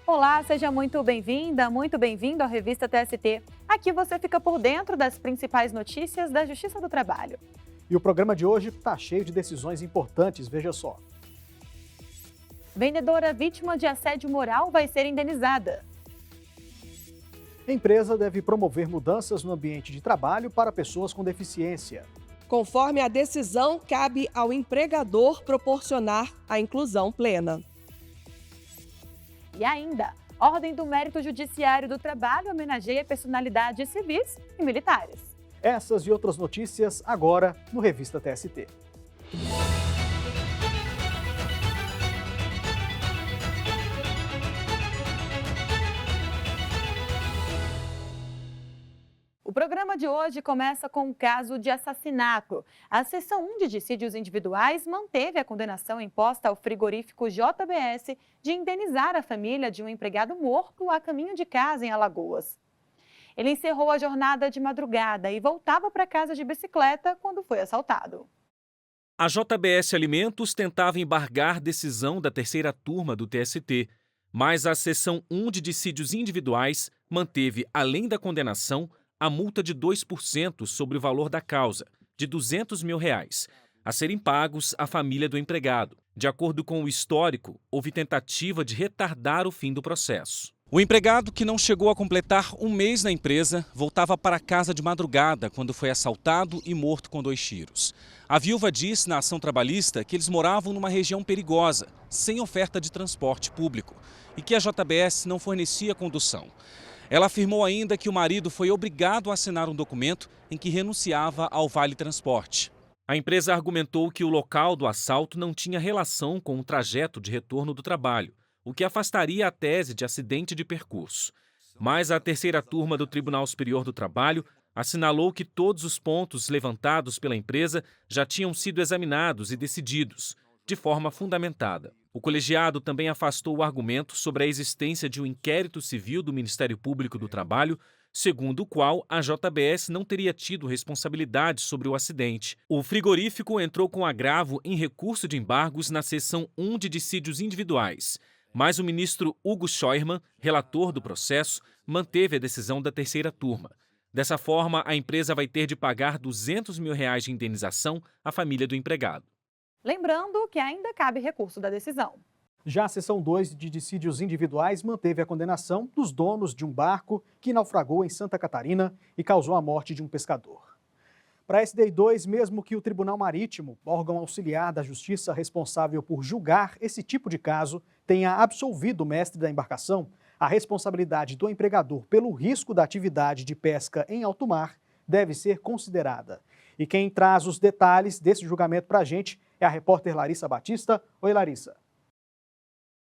Olá, seja muito bem-vinda, muito bem-vindo à revista TST. Aqui você fica por dentro das principais notícias da Justiça do Trabalho. E o programa de hoje está cheio de decisões importantes, veja só. Vendedora vítima de assédio moral vai ser indenizada. A empresa deve promover mudanças no ambiente de trabalho para pessoas com deficiência. Conforme a decisão, cabe ao empregador proporcionar a inclusão plena. E ainda, Ordem do Mérito Judiciário do Trabalho homenageia personalidades civis e militares. Essas e outras notícias agora no Revista TST. O programa de hoje começa com um caso de assassinato. A seção 1 de dissídios individuais manteve a condenação imposta ao frigorífico JBS de indenizar a família de um empregado morto a caminho de casa em Alagoas. Ele encerrou a jornada de madrugada e voltava para casa de bicicleta quando foi assaltado. A JBS Alimentos tentava embargar decisão da terceira turma do TST, mas a seção 1 de dissídios individuais manteve, além da condenação, a multa de 2% sobre o valor da causa, de R$ 200 mil, a serem pagos à família do empregado. De acordo com o histórico, houve tentativa de retardar o fim do processo. O empregado, que não chegou a completar um mês na empresa, voltava para casa de madrugada quando foi assaltado e morto com 2 tiros. A viúva disse na ação trabalhista que eles moravam numa região perigosa, sem oferta de transporte público, e que a JBS não fornecia condução. Ela afirmou ainda que o marido foi obrigado a assinar um documento em que renunciava ao Vale Transporte. A empresa argumentou que o local do assalto não tinha relação com o trajeto de retorno do trabalho, o que afastaria a tese de acidente de percurso. Mas a terceira turma do Tribunal Superior do Trabalho assinalou que todos os pontos levantados pela empresa já tinham sido examinados e decididos, de forma fundamentada. O colegiado também afastou o argumento sobre a existência de um inquérito civil do Ministério Público do Trabalho, segundo o qual a JBS não teria tido responsabilidade sobre o acidente. O frigorífico entrou com agravo em recurso de embargos na seção 1 de dissídios individuais, mas o ministro Hugo Scheuermann, relator do processo, manteve a decisão da terceira turma. Dessa forma, a empresa vai ter de pagar R$ 200 mil de indenização à família do empregado. Lembrando que ainda cabe recurso da decisão. Já a seção 2 de dissídios individuais manteve a condenação dos donos de um barco que naufragou em Santa Catarina e causou a morte de um pescador. Para a SDI2, mesmo que o Tribunal Marítimo, órgão auxiliar da Justiça responsável por julgar esse tipo de caso, tenha absolvido o mestre da embarcação, a responsabilidade do empregador pelo risco da atividade de pesca em alto mar deve ser considerada. E quem traz os detalhes desse julgamento para a gente é a repórter Larissa Batista. Oi, Larissa.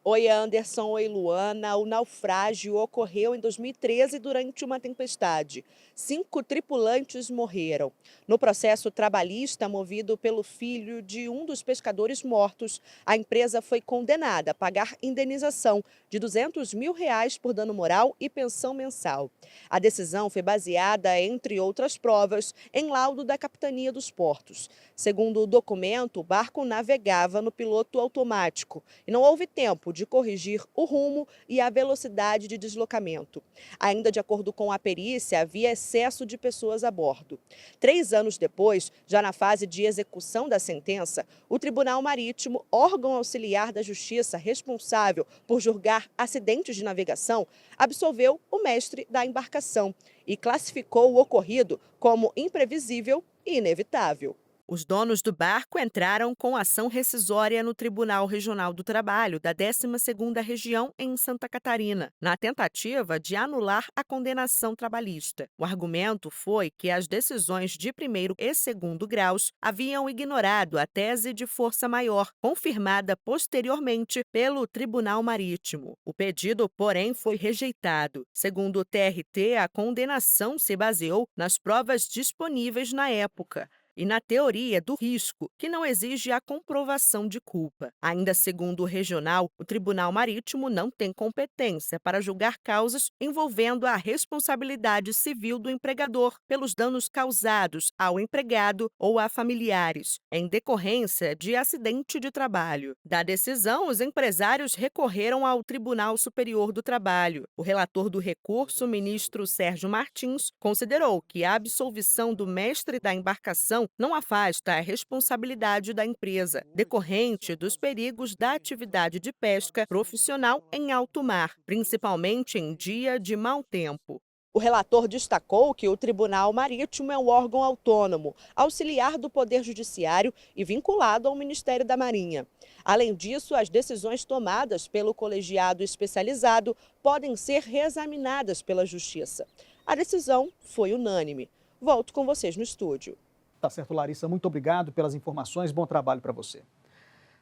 Oi, Anderson. Oi, Luana. O naufrágio ocorreu em 2013 durante uma tempestade. 5 tripulantes morreram. No processo trabalhista movido pelo filho de um dos pescadores mortos, a empresa foi condenada a pagar indenização de R$ 200 mil por dano moral e pensão mensal. A decisão foi baseada, entre outras provas, em laudo da Capitania dos Portos. Segundo o documento, o barco navegava no piloto automático e não houve tempo de corrigir o rumo e a velocidade de deslocamento. Ainda de acordo com a perícia, havia excesso de pessoas a bordo. 3 anos depois, já na fase de execução da sentença, o Tribunal Marítimo, órgão auxiliar da Justiça responsável por julgar acidentes de navegação, absolveu o mestre da embarcação e classificou o ocorrido como imprevisível e inevitável. Os donos do barco entraram com ação rescisória no Tribunal Regional do Trabalho da 12ª Região em Santa Catarina, na tentativa de anular a condenação trabalhista. O argumento foi que as decisões de primeiro e segundo graus haviam ignorado a tese de força maior, confirmada posteriormente pelo Tribunal Marítimo. O pedido, porém, foi rejeitado. Segundo o TRT, a condenação se baseou nas provas disponíveis na época e na teoria do risco, que não exige a comprovação de culpa. Ainda segundo o regional, o Tribunal Marítimo não tem competência para julgar causas envolvendo a responsabilidade civil do empregador pelos danos causados ao empregado ou a familiares, em decorrência de acidente de trabalho. Da decisão, os empresários recorreram ao Tribunal Superior do Trabalho. O relator do recurso, o ministro Sérgio Martins, considerou que a absolvição do mestre da embarcação não afasta a responsabilidade da empresa, decorrente dos perigos da atividade de pesca profissional em alto mar, principalmente em dia de mau tempo. O relator destacou que o Tribunal Marítimo é um órgão autônomo, auxiliar do Poder Judiciário e vinculado ao Ministério da Marinha. Além disso, as decisões tomadas pelo colegiado especializado podem ser reexaminadas pela Justiça. A decisão foi unânime. Volto com vocês no estúdio. Tá certo, Larissa. Muito obrigado pelas informações. Bom trabalho para você.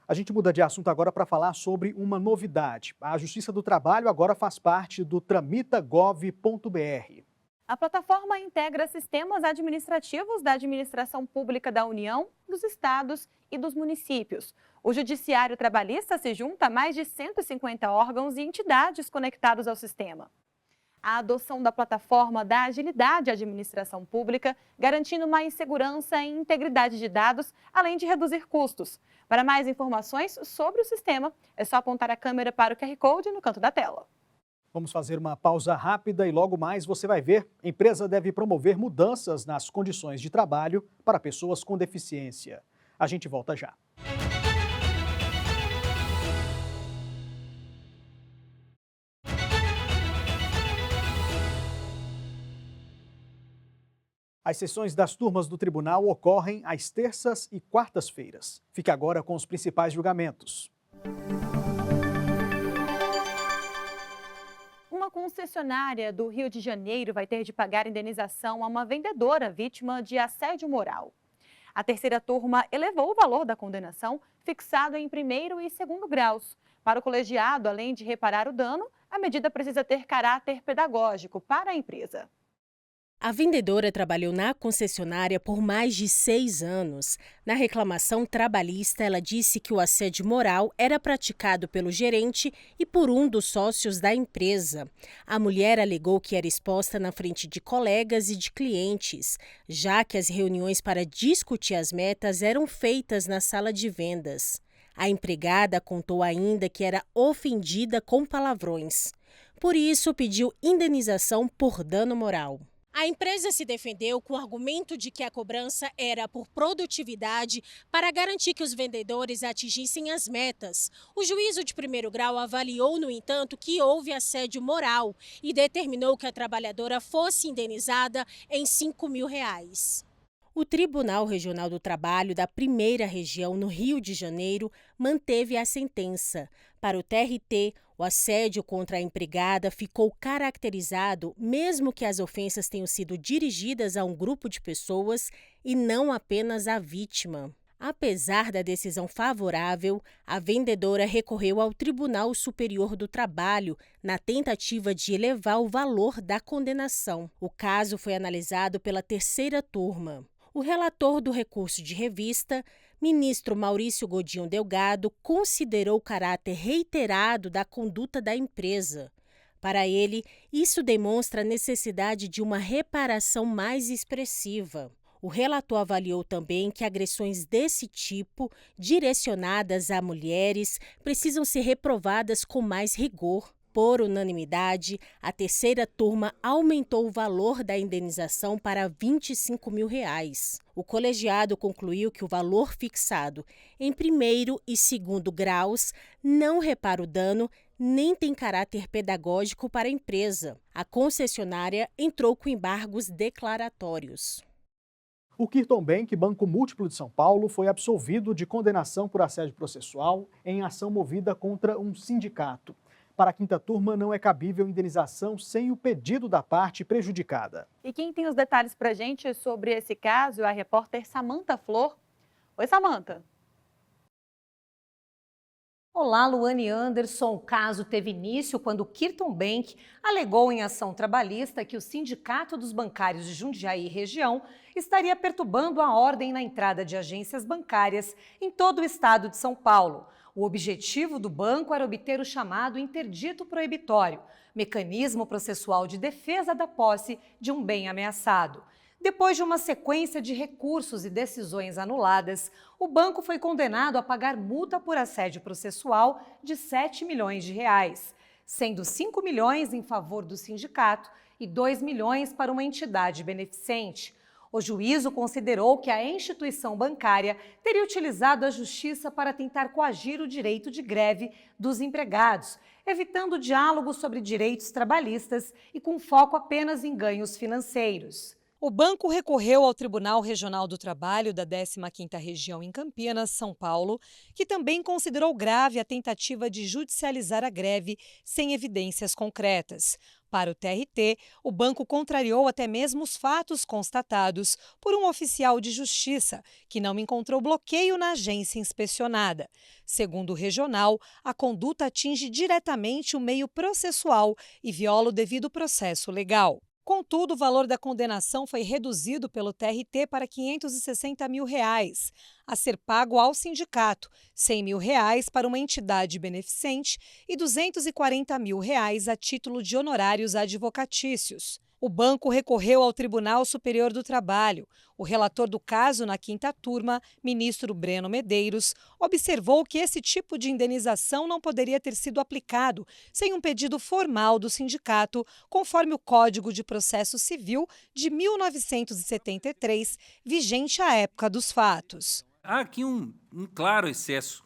A gente muda de assunto agora para falar sobre uma novidade. A Justiça do Trabalho agora faz parte do tramita.gov.br. A plataforma integra sistemas administrativos da Administração Pública da União, dos estados e dos municípios. O Judiciário Trabalhista se junta a mais de 150 órgãos e entidades conectados ao sistema. A adoção da plataforma dá agilidade à administração pública, garantindo mais segurança e integridade de dados, além de reduzir custos. Para mais informações sobre o sistema, é só apontar a câmera para o QR Code no canto da tela. Vamos fazer uma pausa rápida e logo mais você vai ver. A empresa deve promover mudanças nas condições de trabalho para pessoas com deficiência. A gente volta já. As sessões das turmas do tribunal ocorrem às terças e quartas-feiras. Fique agora com os principais julgamentos. Uma concessionária do Rio de Janeiro vai ter de pagar indenização a uma vendedora vítima de assédio moral. A terceira turma elevou o valor da condenação, fixado em primeiro e segundo graus. Para o colegiado, além de reparar o dano, a medida precisa ter caráter pedagógico para a empresa. A vendedora trabalhou na concessionária por mais de 6 anos. Na reclamação trabalhista, ela disse que o assédio moral era praticado pelo gerente e por um dos sócios da empresa. A mulher alegou que era exposta na frente de colegas e de clientes, já que as reuniões para discutir as metas eram feitas na sala de vendas. A empregada contou ainda que era ofendida com palavrões. Por isso, pediu indenização por dano moral. A empresa se defendeu com o argumento de que a cobrança era por produtividade para garantir que os vendedores atingissem as metas. O juízo de primeiro grau avaliou, no entanto, que houve assédio moral e determinou que a trabalhadora fosse indenizada em R$5.000. O Tribunal Regional do Trabalho da Primeira Região, no Rio de Janeiro, manteve a sentença. Para o TRT, o assédio contra a empregada ficou caracterizado mesmo que as ofensas tenham sido dirigidas a um grupo de pessoas e não apenas à vítima. Apesar da decisão favorável, a vendedora recorreu ao Tribunal Superior do Trabalho na tentativa de elevar o valor da condenação. O caso foi analisado pela terceira turma. O relator do recurso de revista, ministro Maurício Godinho Delgado, considerou o caráter reiterado da conduta da empresa. Para ele, isso demonstra a necessidade de uma reparação mais expressiva. O relator avaliou também que agressões desse tipo, direcionadas a mulheres, precisam ser reprovadas com mais rigor. Por unanimidade, a terceira turma aumentou o valor da indenização para R$25.000. O colegiado concluiu que o valor fixado em primeiro e segundo graus não repara o dano nem tem caráter pedagógico para a empresa. A concessionária entrou com embargos declaratórios. O Kirton Bank, Banco Múltiplo de São Paulo, foi absolvido de condenação por assédio processual em ação movida contra um sindicato. Para a quinta turma, não é cabível indenização sem o pedido da parte prejudicada. E quem tem os detalhes para a gente sobre esse caso é a repórter Samantha Flor. Oi, Samantha. Olá, Luane e Anderson. O caso teve início quando o Kirton Bank alegou em ação trabalhista que o Sindicato dos Bancários de Jundiaí e região estaria perturbando a ordem na entrada de agências bancárias em todo o estado de São Paulo. O objetivo do banco era obter o chamado interdito proibitório, mecanismo processual de defesa da posse de um bem ameaçado. Depois de uma sequência de recursos e decisões anuladas, o banco foi condenado a pagar multa por assédio processual de R$ 7 milhões, sendo 5 milhões em favor do sindicato e 2 milhões para uma entidade beneficente. O juízo considerou que a instituição bancária teria utilizado a justiça para tentar coagir o direito de greve dos empregados, evitando diálogo sobre direitos trabalhistas e com foco apenas em ganhos financeiros. O banco recorreu ao Tribunal Regional do Trabalho da 15ª Região em Campinas, São Paulo, que também considerou grave a tentativa de judicializar a greve sem evidências concretas. Para o TRT, o banco contrariou até mesmo os fatos constatados por um oficial de justiça, que não encontrou bloqueio na agência inspecionada. Segundo o regional, a conduta atinge diretamente o meio processual e viola o devido processo legal. Contudo, o valor da condenação foi reduzido pelo TRT para R$ 560 mil, a ser pago ao sindicato, R$ 100 mil para uma entidade beneficente e R$ 240 mil a título de honorários advocatícios. O banco recorreu ao Tribunal Superior do Trabalho. O relator do caso na 5ª turma, ministro Breno Medeiros, observou que esse tipo de indenização não poderia ter sido aplicado sem um pedido formal do sindicato, conforme o Código de Processo Civil de 1973, vigente à época dos fatos. Há aqui um claro excesso,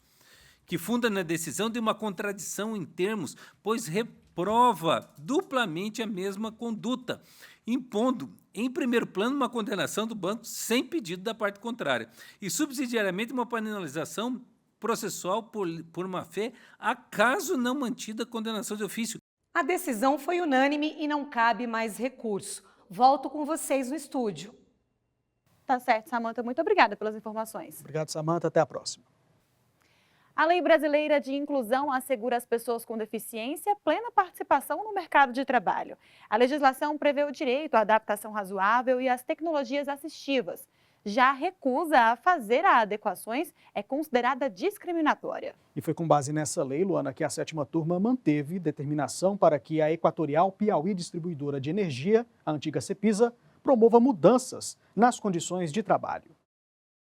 que funda na decisão de uma contradição em termos, pois reprova duplamente a mesma conduta, impondo, em primeiro plano, uma condenação do banco sem pedido da parte contrária e, subsidiariamente, uma penalização processual por má-fé, acaso não mantida a condenação de ofício. A decisão foi unânime e não cabe mais recurso. Volto com vocês no estúdio. Tá certo, Samanta. Muito obrigada pelas informações. Obrigado, Samanta. Até a próxima. A Lei Brasileira de Inclusão assegura às pessoas com deficiência plena participação no mercado de trabalho. A legislação prevê o direito à adaptação razoável e às tecnologias assistivas. Já a recusa a fazer adequações é considerada discriminatória. E foi com base nessa lei, Luana, que a 7ª turma manteve determinação para que a Equatorial Piauí Distribuidora de Energia, a antiga CEPISA, promova mudanças nas condições de trabalho.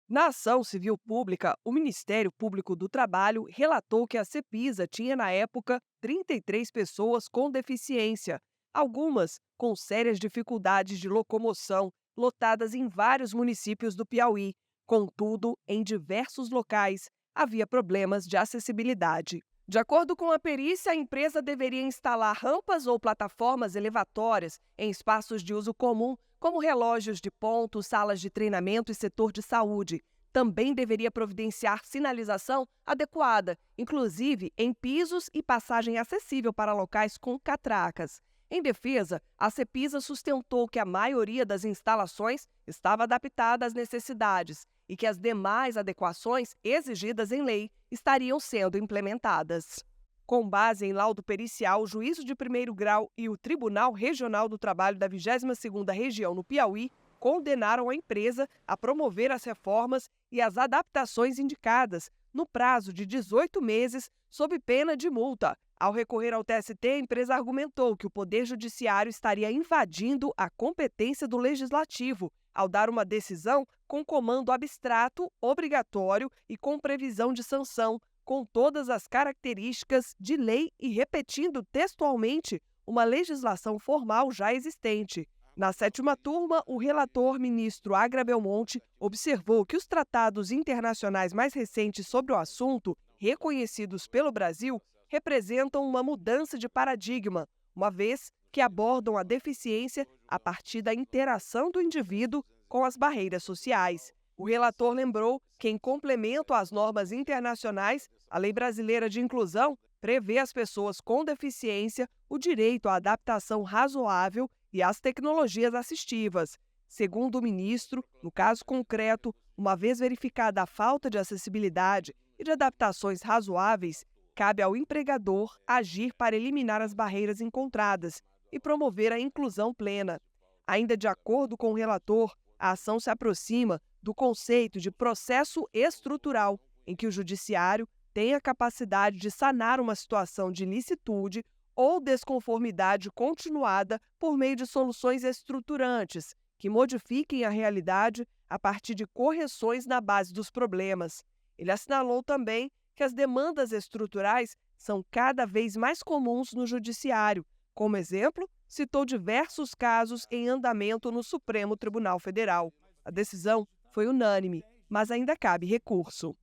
Na ação civil pública, o Ministério Público do Trabalho relatou que a CEPISA tinha, na época, 33 pessoas com deficiência, algumas com sérias dificuldades de locomoção, lotadas em vários municípios do Piauí. Contudo, em diversos locais, havia problemas de acessibilidade. De acordo com a perícia, a empresa deveria instalar rampas ou plataformas elevatórias em espaços de uso comum, como relógios de ponto, salas de treinamento e setor de saúde. Também deveria providenciar sinalização adequada, inclusive em pisos e passagem acessível para locais com catracas. Em defesa, a CEPISA sustentou que a maioria das instalações estava adaptada às necessidades e que as demais adequações exigidas em lei estariam sendo implementadas. Com base em laudo pericial, o Juízo de Primeiro Grau e o Tribunal Regional do Trabalho da 22ª Região no Piauí condenaram a empresa a promover as reformas e as adaptações indicadas no prazo de 18 meses, sob pena de multa. Ao recorrer ao TST, a empresa argumentou que o Poder Judiciário estaria invadindo a competência do Legislativo ao dar uma decisão com comando abstrato, obrigatório e com previsão de sanção, com todas as características de lei e repetindo textualmente uma legislação formal já existente. Na 7ª turma, o relator ministro Agra Belmonte observou que os tratados internacionais mais recentes sobre o assunto, reconhecidos pelo Brasil, representam uma mudança de paradigma, uma vez que abordam a deficiência a partir da interação do indivíduo com as barreiras sociais. O relator lembrou que, em complemento às normas internacionais, a Lei Brasileira de Inclusão prevê às pessoas com deficiência o direito à adaptação razoável e às tecnologias assistivas. Segundo o ministro, no caso concreto, uma vez verificada a falta de acessibilidade e de adaptações razoáveis, cabe ao empregador agir para eliminar as barreiras encontradas e promover a inclusão plena. Ainda de acordo com o relator, a ação se aproxima do conceito de processo estrutural, em que o judiciário tem a capacidade de sanar uma situação de ilicitude ou desconformidade continuada por meio de soluções estruturantes, que modifiquem a realidade a partir de correções na base dos problemas. Ele assinalou também que as demandas estruturais são cada vez mais comuns no judiciário. Como exemplo, citou diversos casos em andamento no Supremo Tribunal Federal. A decisão foi unânime, mas ainda cabe recurso.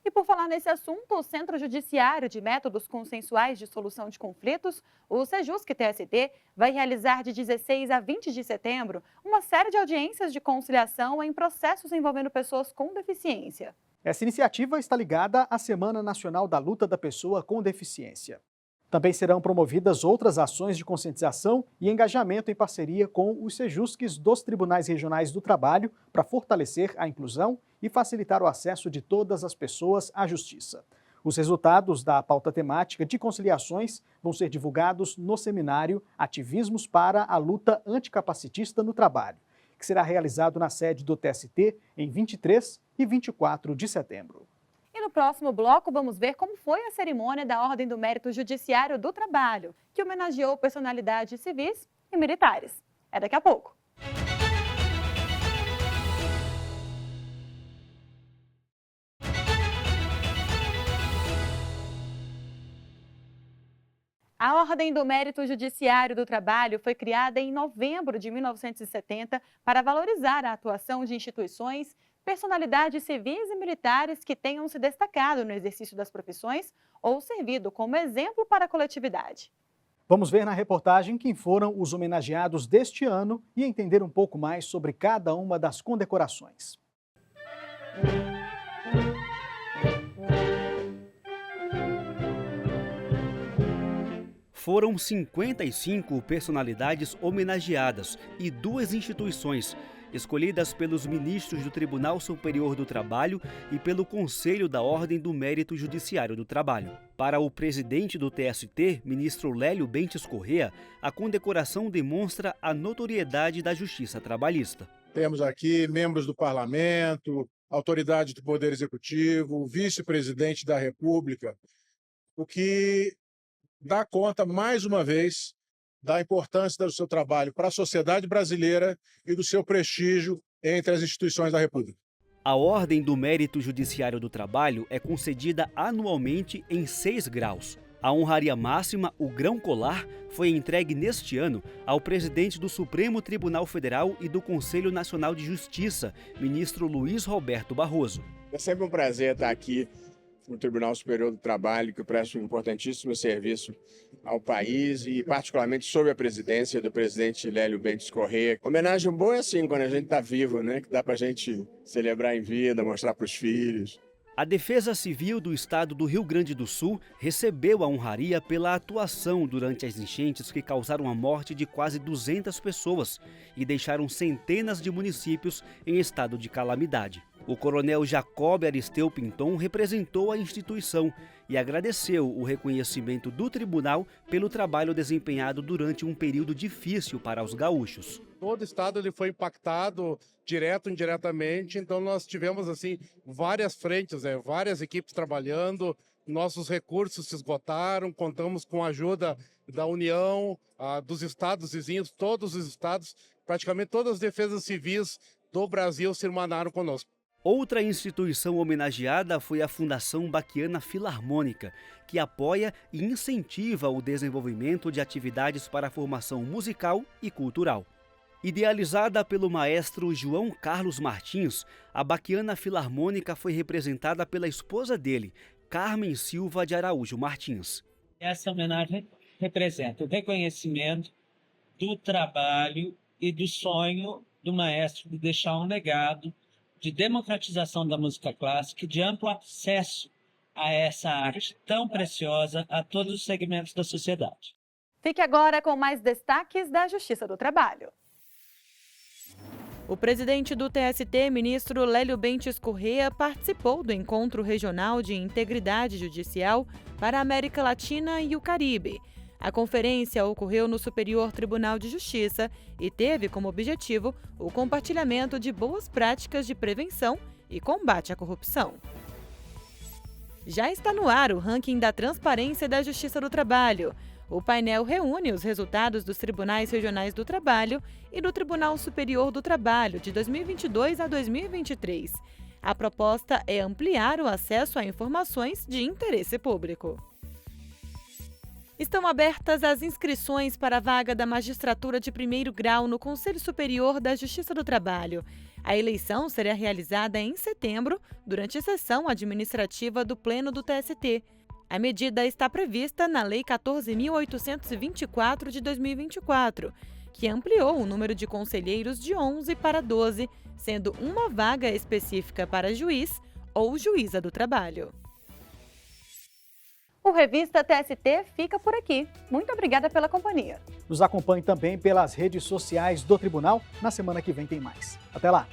E por falar nesse assunto, o Centro Judiciário de Métodos Consensuais de Solução de Conflitos, o Sejusc-TST, vai realizar de 16 a 20 de setembro uma série de audiências de conciliação em processos envolvendo pessoas com deficiência. Essa iniciativa está ligada à Semana Nacional da Luta da Pessoa com Deficiência. Também serão promovidas outras ações de conscientização e engajamento em parceria com os Sejuscs dos Tribunais Regionais do Trabalho para fortalecer a inclusão e facilitar o acesso de todas as pessoas à justiça. Os resultados da pauta temática de conciliações vão ser divulgados no seminário Ativismos para a Luta Anticapacitista no Trabalho, que será realizado na sede do TST em 23 e 24 de setembro. E no próximo bloco vamos ver como foi a cerimônia da Ordem do Mérito Judiciário do Trabalho, que homenageou personalidades civis e militares. É daqui a pouco. A Ordem do Mérito Judiciário do Trabalho foi criada em novembro de 1970 para valorizar a atuação de instituições, personalidades civis e militares que tenham se destacado no exercício das profissões ou servido como exemplo para a coletividade. Vamos ver na reportagem quem foram os homenageados deste ano e entender um pouco mais sobre cada uma das condecorações. Foram 55 personalidades homenageadas e 2 instituições, escolhidas pelos ministros do Tribunal Superior do Trabalho e pelo Conselho da Ordem do Mérito Judiciário do Trabalho. Para o presidente do TST, ministro Lélio Bentes Corrêa, a condecoração demonstra a notoriedade da justiça trabalhista. Temos aqui membros do Parlamento, autoridade do Poder Executivo, vice-presidente da República, o que dá conta, mais uma vez, da importância do seu trabalho para a sociedade brasileira e do seu prestígio entre as instituições da República. A Ordem do Mérito Judiciário do Trabalho é concedida anualmente em 6 graus. A honraria máxima, o grão colar, foi entregue neste ano ao presidente do Supremo Tribunal Federal e do Conselho Nacional de Justiça, ministro Luiz Roberto Barroso. É sempre um prazer estar aqui no Tribunal Superior do Trabalho, que presta um importantíssimo serviço ao país e particularmente sob a presidência do presidente Lélio Bentes Corrêa. Homenagem boa é assim, quando a gente está vivo, né? Que dá para a gente celebrar em vida, mostrar para os filhos. A Defesa Civil do Estado do Rio Grande do Sul recebeu a honraria pela atuação durante as enchentes que causaram a morte de quase 200 pessoas e deixaram centenas de municípios em estado de calamidade. O coronel Jacob Aristeu Pinton representou a instituição e agradeceu o reconhecimento do tribunal pelo trabalho desempenhado durante um período difícil para os gaúchos. Todo o estado ele foi impactado direto e indiretamente, então nós tivemos assim várias frentes, várias equipes trabalhando, nossos recursos se esgotaram, contamos com a ajuda da União, dos estados vizinhos, todos os estados, praticamente todas as defesas civis do Brasil se irmanaram conosco. Outra instituição homenageada foi a Fundação Baquiana Filarmônica, que apoia e incentiva o desenvolvimento de atividades para a formação musical e cultural. Idealizada pelo maestro João Carlos Martins, a Baquiana Filarmônica foi representada pela esposa dele, Carmen Silva de Araújo Martins. Essa homenagem representa o reconhecimento do trabalho e do sonho do maestro de deixar um legado de democratização da música clássica e de amplo acesso a essa arte tão preciosa a todos os segmentos da sociedade. Fique agora com mais destaques da Justiça do Trabalho. O presidente do TST, ministro Lélio Bentes Corrêa, participou do Encontro Regional de Integridade Judicial para a América Latina e o Caribe. A conferência ocorreu no Superior Tribunal de Justiça e teve como objetivo o compartilhamento de boas práticas de prevenção e combate à corrupção. Já está no ar o ranking da Transparência da Justiça do Trabalho. O painel reúne os resultados dos Tribunais Regionais do Trabalho e do Tribunal Superior do Trabalho de 2022 a 2023. A proposta é ampliar o acesso a informações de interesse público. Estão abertas as inscrições para a vaga da magistratura de primeiro grau no Conselho Superior da Justiça do Trabalho. A eleição será realizada em setembro, durante a sessão administrativa do Pleno do TST. A medida está prevista na Lei 14.824 de 2024, que ampliou o número de conselheiros de 11 para 12, sendo uma vaga específica para juiz ou juíza do trabalho. O Revista TST fica por aqui. Muito obrigada pela companhia. Nos acompanhe também pelas redes sociais do Tribunal. Na semana que vem tem mais. Até lá!